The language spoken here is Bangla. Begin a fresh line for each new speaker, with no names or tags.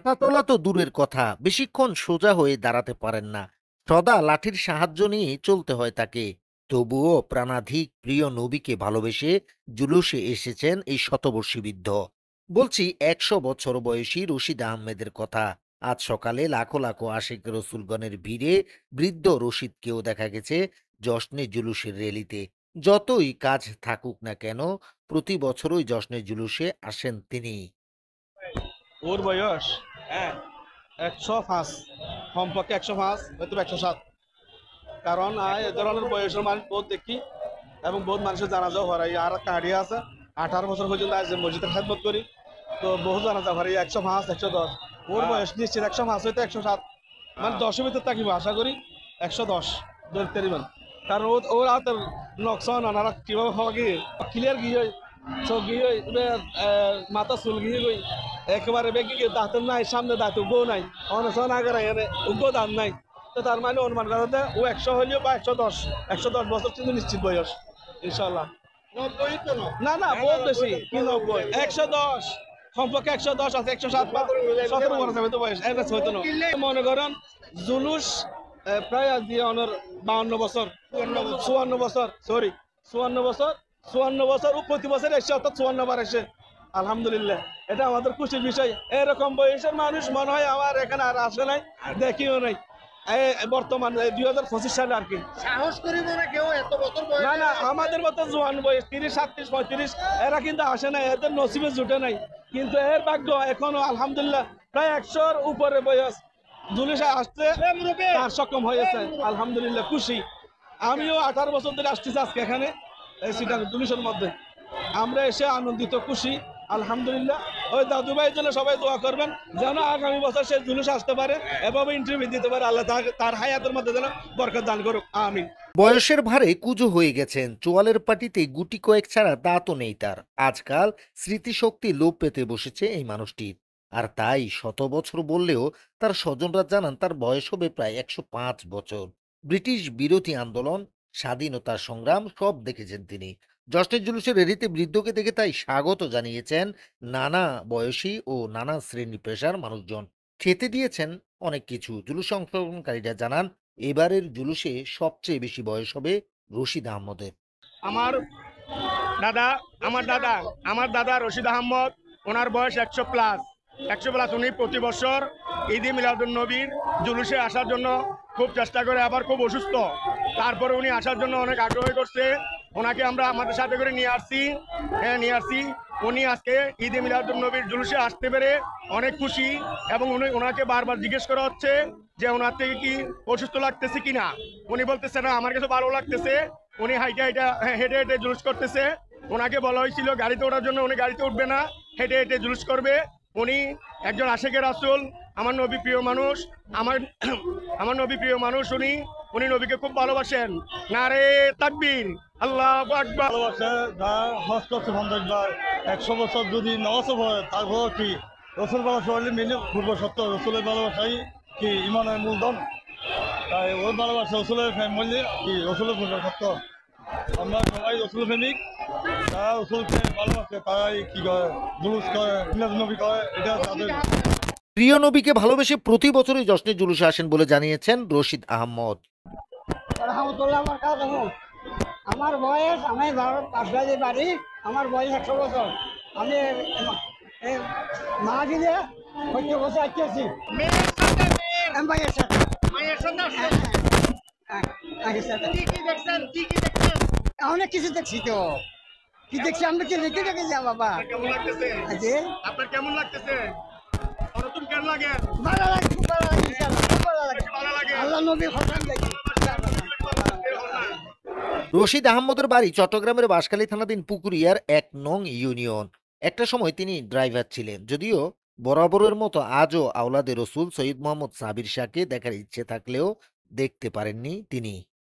হাঁটা চলা তো দূরের কথা, বেশিক্ষণ সোজা হয়ে দাঁড়াতে পারেন না। সদা লাঠির সাহায্য নিয়ে চলতে হয় তাকে। তবুও প্রাণাধিক প্রিয় নবীকে ভালোবেসে জুলুসে এসেছেন এই শতবর্ষী বৃদ্ধ। বলছি ১০০ বছর বয়সী রশিদ আহমেদের কথা। আজ সকালে লাখো লাখো আশিক রসুলগণের ভিড়ে বৃদ্ধ রশিদকেও দেখা গেছে জশ্নে জুলুসের র্যালিতে। যতই কাজ থাকুক না কেন, প্রতি বছরই জশ্নে জুলুসে আসেন তিনি।
ওর বয়স হ্যাঁ ১০৫, কমপক্ষে ১০৫ হয়তো ১০৭। কারণ এ ধরনের বয়সের মানুষ বহুত দেখি এবং বহুত মানুষের জানাজাও হরাই আর কাড়িয়ে আছে। ১৮ বছর পর্যন্ত আজ মসজিদের খেদমত করি, তো বহু জানাজা হরাই ১০৫, ১১০। ওর বয়স নিশ্চিত ১০৫ হয়তো ১০৭, মানে ১০এর ভিতর থাকিব আশা করি। ১১০ ধরতে পারিবেন, কারণ ওর হাতের নকশন ওনারা কিভাবে হওয়া গিয়ে ক্লিয়ার গিয়ে চোখ গিয়ে মাথা চুল গিয়ে গই একেবারে বেগে গিয়ে দাঁতের নাই, সামনে দাঁত উগো নাই, অনশন আগে এনে উগো দাঁত নাই। তো তার মানে অনুমান করা যায় ও ১০০ হইলেও বা ১১০, ১১০ বছর কিন্তু নিশ্চিত বয়স ইনশাল্লাহ। না না বহুত বেশি, কি ৯০, ১১০ কমপক্ষে ১১০ আছে, ১০৭ বা ১৭ বছর যাবে তো বয়স এর কাছে হইতো না। মনে করেন জুলুস প্রায় আজ দিয়ে অনর ৫২ বছর, ৫৪ বছর, সরি ৫৪ বছর, ৫৪ বছর ও প্রতি বছর এসে, অর্থাৎ ৫৪ বার এসে। আলহামদুলিল্লাহ, এটা আমাদের খুশির বিষয়। এরকম বয়সের মানুষ মনে হয় আমার এখানে আর আসে নাই, দেখিও নাই বর্তমান ২০২৫ সালে আর কি।
সাহস করি মনে কেউ এত বছর বয়স
না না, আমাদের মতো জোয়ান বয়স ৩০, ৩৭, ৩৫ এরা কিন্তু আসে নাই, এদের নসিবে জুটে নাই। কিন্তু এর ভাগ্য এখনো আলহামদুলিল্লাহ প্রায় ১০০-র উপরে বয়স জুলুসে আসতে তার সক্ষম হয়েছে। আলহামদুলিল্লাহ খুশি। আমিও ১৮ বছর ধরে আসতেছি আজকে এখানে সিটাং জুলুসের মধ্যে। আমরা এসে আনন্দিত, খুশি আলহামদুলিল্লাহ। ওই দাদু ভাইয়ের জন্য সবাই দোয়া করবেন যেন আগামী বছর সে জুলুস আসতে পারে, এভাবে ইন্টারভিউ দিতে পারে। আল্লাহ তার হায়াতের মধ্যে যেন বরকত দান করুক, আমিন।
বয়সের ভারে কুঁজো হয়ে গেছেন, চোয়ালের পাটিতে গুটি কয়েক ছাড়া দাঁতও নেই তার। আজকাল স্মৃতিশক্তি লোপ পেতে বসেছে এই মানুষটির। আর তাই ১০০ বছর বললেও তার স্বজনরা জানান তার বয়স হবে প্রায় ১০৫ বছর। ব্রিটিশ বিরোধী আন্দোলন, স্বাধীনতা সংগ্রাম সব দেখেছেন তিনি। জশ্নের জুলুসের রেলিতে বৃদ্ধকে দেখে তাই স্বাগত জানিয়েছেন নানা বয়সী ও নানা শ্রেণী পেশার মানুষজন। খেতে দিয়েছেন অনেক কিছু। জুলুসে অংশগ্রহণকারীরা জানান এবারের জুলুসে সবচেয়ে বেশি বয়স হবে রশিদ আহমদের।
আমার দাদা আমার দাদা আমার দাদা রশিদ আহমদ, ওনার বয়স ১০০+। ১০০+। উনি প্রতি বছর ঈদে মিলাদুন নবীর জুলুসে আসার জন্য খুব চেষ্টা করে, আবার খুব অসুস্থ, তারপরে উনি আসার জন্য অনেক আগ্রহী করছে। ওনাকে আমরা আমাদের সাথে করে নিয়ে আসছি, নিয়ে আসছি। উনি আজকে ঈদে মিলাদুন নবীর জুলুসে আসতে পেরে অনেক খুশি, এবং ওনাকে বারবার জিজ্ঞেস করা হচ্ছে যে ওনার থেকে কি অসুস্থ লাগতেছে কিনা। উনি বলতেছে না, আমার কাছে ভালো লাগতেছে। উনি হেঁটে হেঁটে জুলুস করতেছে। ওনাকে বলা হয়েছিল গাড়িতে ওঠার জন্য, উনি গাড়িতে উঠবে না, হেঁটে হেঁটে জুলুস করবে। উনি একজন আশিকে রাসূল, আমার নবী প্রিয় মানুষ, আমার আমার নবী প্রিয় মানুষ। উনি নবীকে খুব ভালোবাসেন। নারে তাকবীর, আল্লাহু আকবার।
ভালোবাসে যা হস্ত সৌন্দর্য ১০০ বছর যদি নওয়াজ হয়, তারপর কি রসুল ভালোবাসা হলে মেনে পূর্ব সত্য রসুলের ভালোবাসাই কি ইমানের মূলধন। তাই ওর ভালোবাসা রসুলের মূল্যে কি রসুলের পূর্ব সত্য। আমরা সবাই রসুল প্রেমিক, যারা রসুলকে ভালোবাসে তারাই কি করে জুলুস করে, মিলাদ নবী করে, এটা তাদের।
প্রিয় নবীকে ভালোবেসে প্রতি বছরই জশ্নে জুলুসে আসেন বলে জানিয়েছেন রশিদ আহমদ।
রহমতুল্লাহ আমার কাজ আমার বয়স, আমি ভারত পাশবাড়ি বাড়ি, আমার বয়স ১০০ বছর। আমি মা দিলে ১৪ বছর আসতেছি ভাইয়ের সাথে। আগের সাথে অনেক কিছু দেখছি, তো কি দেখছি আমরা কি লিখে রেখে যা বাবা।
কেমন লাগতেছে?
যে
আপনার কেমন লাগতেছে? নতুন কেমন লাগে?
ভালো লাগে, খুব ভালো লাগে, ইনশাআল্লাহ খুব ভালো লাগে।
ভালো লাগে।
আল্লাহ নবী হোসেন দেখি।
রশিদ আহমদের বাড়ি চট্টগ্রামের বাঁশখালী থানাধীন পুকুরিয়ার ১ নং ইউনিয়ন। একটা সময় তিনি ড্রাইভার ছিলেন। যদিও বরাবরের মতো আজও আওলাদে রসুল সৈয়দ মোহাম্মদ সাবির শাহকে দেখার ইচ্ছে থাকলেও দেখতে পারেননি তিনি।